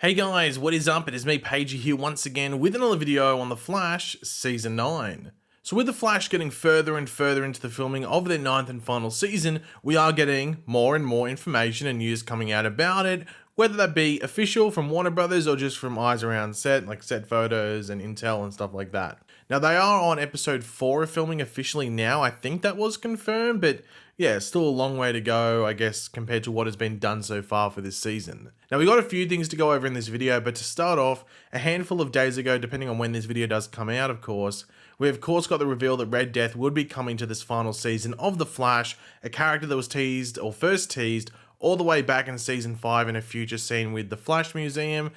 Hey guys, what is up? It is me, Pagey, here once again with another video on The Flash Season 9. So with The Flash getting further and further into the filming of their ninth and final season, we are getting more and more information and news coming out about it, whether that be official from Warner Brothers or just from eyes around set, like set photos and intel and stuff like that. Now they are on episode 4 of filming officially now, I think that was confirmed, but yeah, still a long way to go, I guess, compared to what has been done so far for this season. Now, we got a few things to go over in this video, but to start off, a handful of days ago, depending on when this video does come out, of course, we of course got the reveal that Red Death would be coming to this final season of The Flash, a character that was teased, or first teased, all the way back in season 5 in a future scene with the Flash Museum,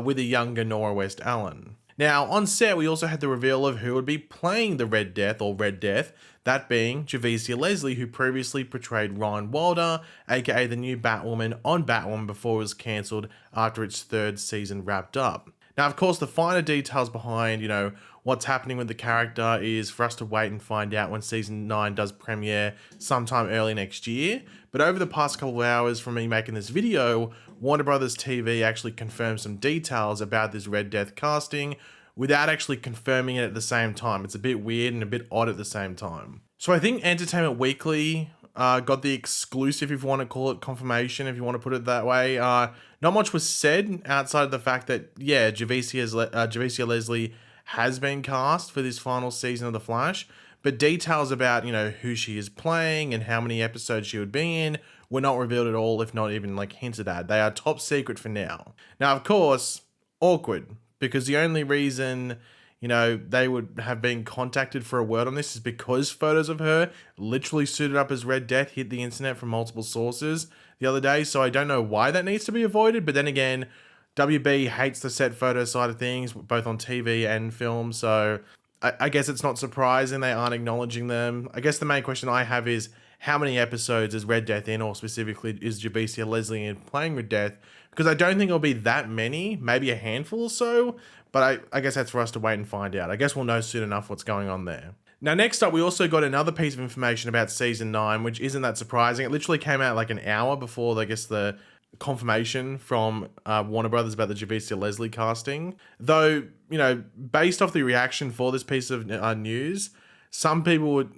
with a younger Nora West Allen. Now, on set, we also had the reveal of who would be playing the Red Death, or Red Death, that being Javicia Leslie, who previously portrayed Ryan Wilder, aka the new Batwoman on Batwoman before it was cancelled after its 3rd season wrapped up. Now, of course, the finer details behind, what's happening with the character is for us to wait and find out when season 9 does premiere sometime early next year. But over the past couple of hours from me making this video, Warner Brothers TV actually confirmed some details about this Red Death casting without actually confirming it at the same time. It's a bit weird and a bit odd at the same time. So I think Entertainment Weekly got the exclusive, if you want to call it confirmation, if you want to put it that way. Not much was said outside of the fact that, yeah, Javicia Leslie has been cast for this final season of The Flash, but details about, who she is playing and how many episodes she would be in were not revealed at all, if not even hinted at. They are top secret for now. Now, of course, awkward, because the only reason, they would have been contacted for a word on this is because photos of her literally suited up as Red Death hit the internet from multiple sources the other day, so I don't know why that needs to be avoided, but then again, WB hates the set photo side of things, both on TV and film, so I guess it's not surprising they aren't acknowledging them. I guess the main question I have is, how many episodes is Red Death in, or specifically is Javicia Leslie in playing Red Death? Because I don't think it'll be that many, maybe a handful or so, but I guess that's for us to wait and find out. I guess we'll know soon enough what's going on there. Now, next up, we also got another piece of information about Season 9, which isn't that surprising. It literally came out an hour before, I guess, the confirmation from Warner Brothers about the Javicia Leslie casting. Though, based off the reaction for this piece of news, some people would,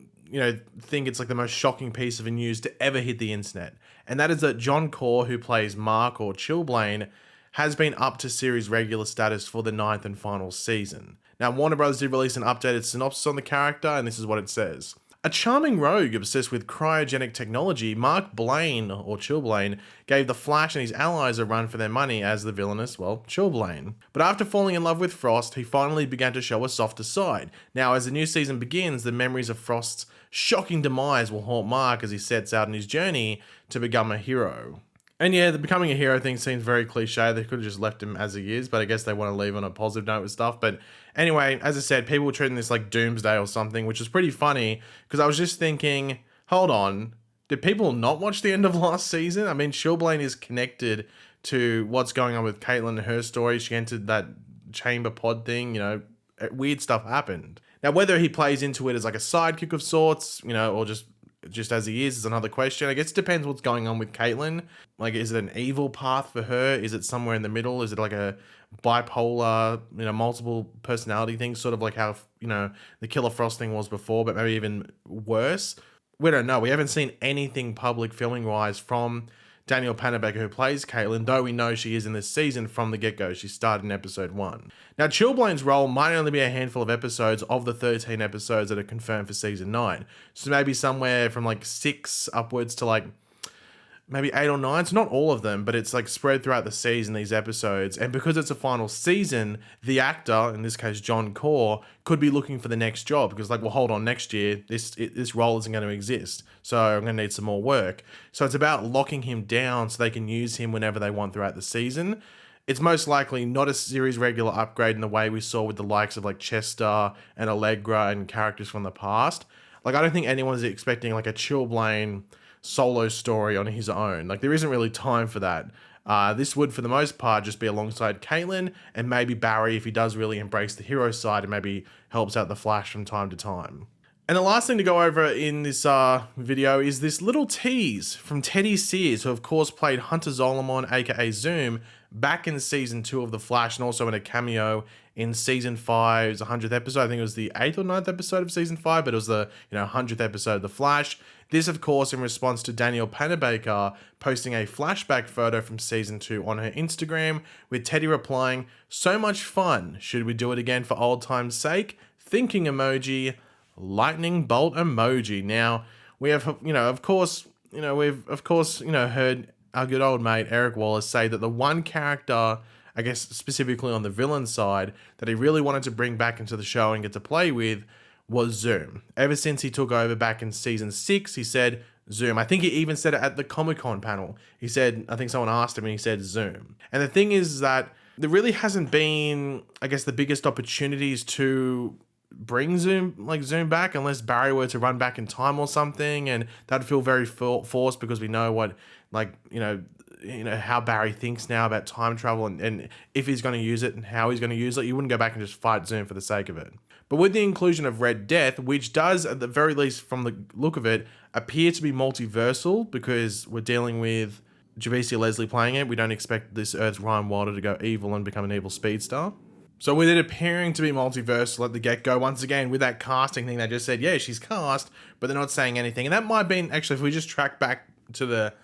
think it's the most shocking piece of news to ever hit the internet. And that is that John Core, who plays Mark or Blaine, has been up to series regular status for the 9th and final season. Now, Warner Brothers did release an updated synopsis on the character, and this is what it says. A charming rogue obsessed with cryogenic technology, Mark Blaine, or Blaine, gave the Flash and his allies a run for their money as the villainous, Blaine. But after falling in love with Frost, he finally began to show a softer side. Now, as the new season begins, the memories of Frost's shocking demise will haunt Mark as he sets out on his journey to become a hero. And yeah, the becoming a hero thing seems very cliche. They could have just left him as he is, but I guess they want to leave on a positive note with stuff. But anyway, as I said, people were treating this like Doomsday or something, which is pretty funny because I was just thinking, hold on, did people not watch the end of last season? I mean, Blaine is connected to what's going on with Caitlin and her story. She entered that chamber pod thing, weird stuff happened. Now, whether he plays into it as a sidekick of sorts, or just as he is another question. I guess it depends what's going on with Caitlin. Is it an evil path for her? Is it somewhere in the middle? Is it a bipolar, multiple personality thing? Sort of like how, the Killer Frost thing was before, but maybe even worse. We don't know. We haven't seen anything public filming-wise from Danielle Panabaker, who plays Caitlin, though we know she is in this season from the get-go. She started in episode 1. Now, Blaine's role might only be a handful of episodes of the 13 episodes that are confirmed for season 9. So maybe somewhere from 6 upwards to maybe 8 or 9. So not all of them, but it's spread throughout the season, these episodes. And because it's a final season, the actor, in this case John Core, could be looking for the next job because hold on, next year this role isn't going to exist, so I'm going to need some more work. So it's about locking him down so they can use him whenever they want throughout the season. It's most likely not a series regular upgrade in the way we saw with the likes of Chester and Allegra and characters from the past. I don't think anyone's expecting a Blaine solo story on his own. There isn't really time for that. This would, for the most part, just be alongside Caitlin and maybe Barry if he does really embrace the hero side and maybe helps out the Flash from time to time. And the last thing to go over in this video is this little tease from Teddy Sears, who of course played Hunter Zolomon, aka Zoom, back in season 2 of The Flash, and also in a cameo in season 5's 100th episode. I think it was the 8th or 9th episode of season 5, but it was the 100th episode of The Flash. This, of course, in response to Danielle Panabaker posting a flashback photo from season 2 on her Instagram, with Teddy replying, "So much fun. Should we do it again for old time's sake? Thinking emoji, lightning bolt emoji." Now, we have, of course, heard our good old mate Eric Wallace say that the one character, I guess specifically on the villain side, that he really wanted to bring back into the show and get to play with was Zoom. Ever since he took over back in season 6, he said Zoom. I think he even said it at the Comic-Con panel. He said, I think someone asked him and he said Zoom. And the thing is that there really hasn't been, I guess, the biggest opportunities to bring Zoom back, unless Barry were to run back in time or something, and that'd feel very forced, because we know what, how Barry thinks now about time travel, and if he's going to use it and how he's going to use it. You wouldn't go back and just fight Zoom for the sake of it. But with the inclusion of Red Death, which does, at the very least from the look of it, appear to be multiversal, because we're dealing with Javicia Leslie playing it, we don't expect this Earth's Ryan Wilder to go evil and become an evil speedster. So with it appearing to be multiversal at the get-go, once again, with that casting thing, they just said, yeah, she's cast, but they're not saying anything. And that might have been, actually, if we just track back to the,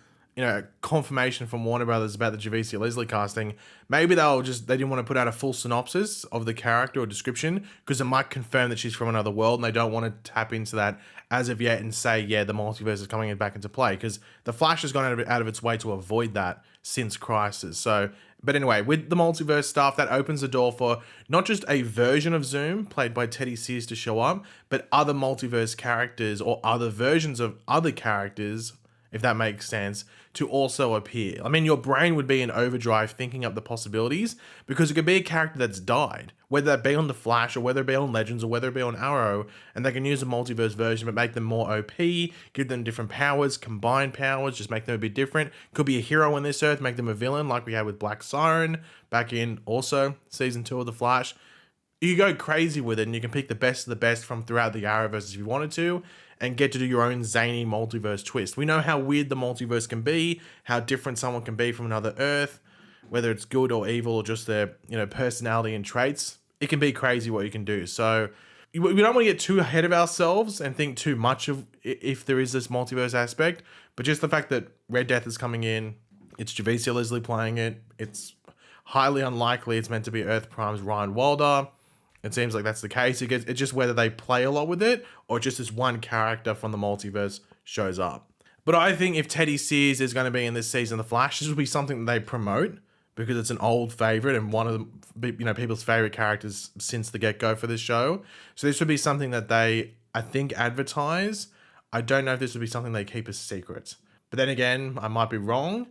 confirmation from Warner Brothers about the Javicia Leslie casting, maybe they didn't want to put out a full synopsis of the character or description, because it might confirm that she's from another world, and they don't want to tap into that as of yet and say, yeah, the multiverse is coming back into play, because the Flash has gone out of its way to avoid that since Crisis. So, but anyway, with the multiverse stuff, that opens the door for not just a version of Zoom played by Teddy Sears to show up, but other multiverse characters or other versions of other characters, if that makes sense, to also appear. I mean, your brain would be in overdrive thinking up the possibilities, because it could be a character that's died, whether that be on The Flash or whether it be on Legends or whether it be on Arrow, and they can use a multiverse version but make them more OP, give them different powers, combine powers, just make them a bit different. Could be a hero on this Earth, make them a villain like we had with Black Siren back in also season 2 of The Flash. You go crazy with it, and you can pick the best of the best from throughout the Arrowverse if you wanted to, and get to do your own zany multiverse twist. We know how weird the multiverse can be, how different someone can be from another Earth, whether it's good or evil or just their personality and traits. It can be crazy what you can do. So we don't want to get too ahead of ourselves and think too much of if there is this multiverse aspect, but just the fact that Red Death is coming in, it's Javicia Leslie playing it, it's highly unlikely it's meant to be Earth Prime's Ryan Wilder. It seems like that's the case. It's just whether they play a lot with it or just this one character from the multiverse shows up. But I think if Teddy Sears is going to be in this season of The Flash, this will be something that they promote, because it's an old favorite and one of the people's favorite characters since the get-go for this show. So this would be something that they, I think, advertise. I don't know if this would be something they keep a secret. But then again, I might be wrong.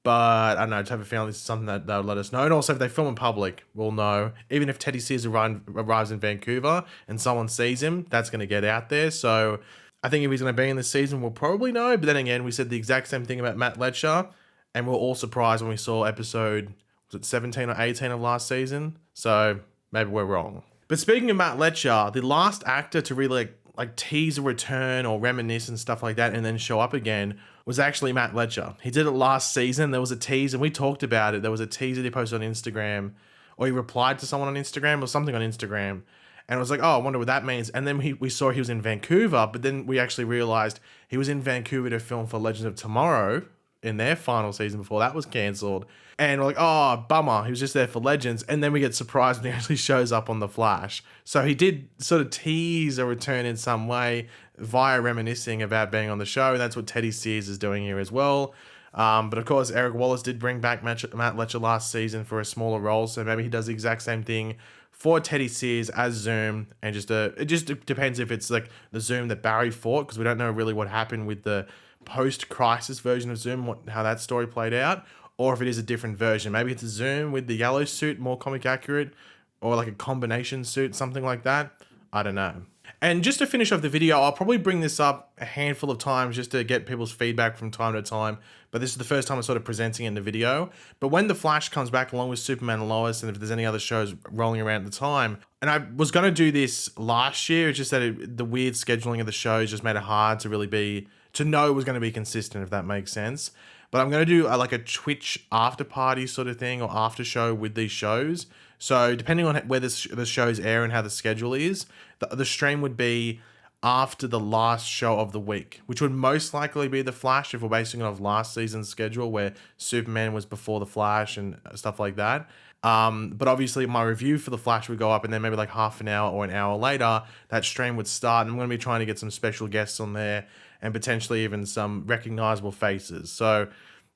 But I don't know, I just have a feeling this is something that they'll let us know. And also, if they film in public, we'll know. Even if Teddy Sears arrives in Vancouver and someone sees him, that's going to get out there. So I think if he's going to be in this season, we'll probably know. But then again, we said the exact same thing about Matt Letcher. And we were all surprised when we saw episode, was it 17 or 18 of last season? So maybe we're wrong. But speaking of Matt Letcher, the last actor to really like tease a return or reminisce and stuff like that and then show up again was actually Matt Letcher. He did it last season. There was a tease, and we talked about it. There was a tease that he posted on Instagram, or he replied to someone on Instagram or something on Instagram, and it was like, oh, I wonder what that means. And then we saw he was in Vancouver, but then we actually realized he was in Vancouver to film for Legends of Tomorrow in their final season before that was cancelled. And we're like, oh, bummer. He was just there for Legends. And then we get surprised when he actually shows up on The Flash. So he did sort of tease a return in some way via reminiscing about being on the show. And that's what Teddy Sears is doing here as well. But of course, Eric Wallace did bring back Matt Letcher last season for a smaller role. So maybe he does the exact same thing for Teddy Sears as Zoom. And it just depends if it's like the Zoom that Barry fought, because we don't know really what happened with the post-Crisis version of Zoom, how that story played out, or if it is a different version. Maybe it's a Zoom with the yellow suit, more comic accurate, or like a combination suit, something like that. I don't know. And just to finish off the video, I'll probably bring this up a handful of times just to get people's feedback from time to time, but this is the first time I'm sort of presenting it in the video. But when The Flash comes back along with Superman and Lois, and if there's any other shows rolling around at the time, and I was going to do this last year, it's just that the weird scheduling of the shows just made it hard to really be to know it was going to be consistent, if that makes sense. But I'm going to do like a Twitch after party sort of thing, or after show with these shows. So depending on where the shows air and how the schedule is, the stream would be after the last show of the week, which would most likely be The Flash if we're basing it off last season's schedule where Superman was before The Flash and stuff like that. But obviously my review for The Flash would go up, and then maybe like half an hour or an hour later, that stream would start, and I'm going to be trying to get some special guests on there and potentially even some recognizable faces. So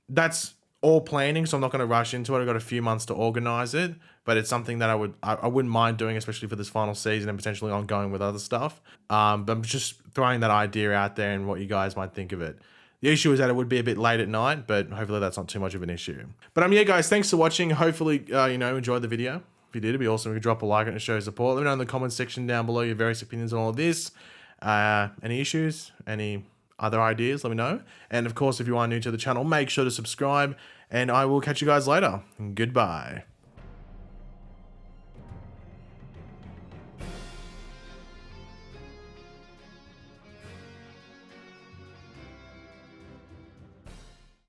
that's all planning, so I'm not going to rush into it. I've got a few months to organize it, but it's something that I wouldn't mind doing, especially for this final season and potentially ongoing with other stuff. But I'm just throwing that idea out there and what you guys might think of it. The issue is that it would be a bit late at night, but hopefully that's not too much of an issue. But yeah, guys, thanks for watching. Hopefully, enjoyed the video. If you did, it'd be awesome if you could drop a like and show support. Let me know in the comments section down below your various opinions on all of this. Any issues, any other ideas, let me know. And of course, if you are new to the channel, make sure to subscribe, and I will catch you guys later. Goodbye.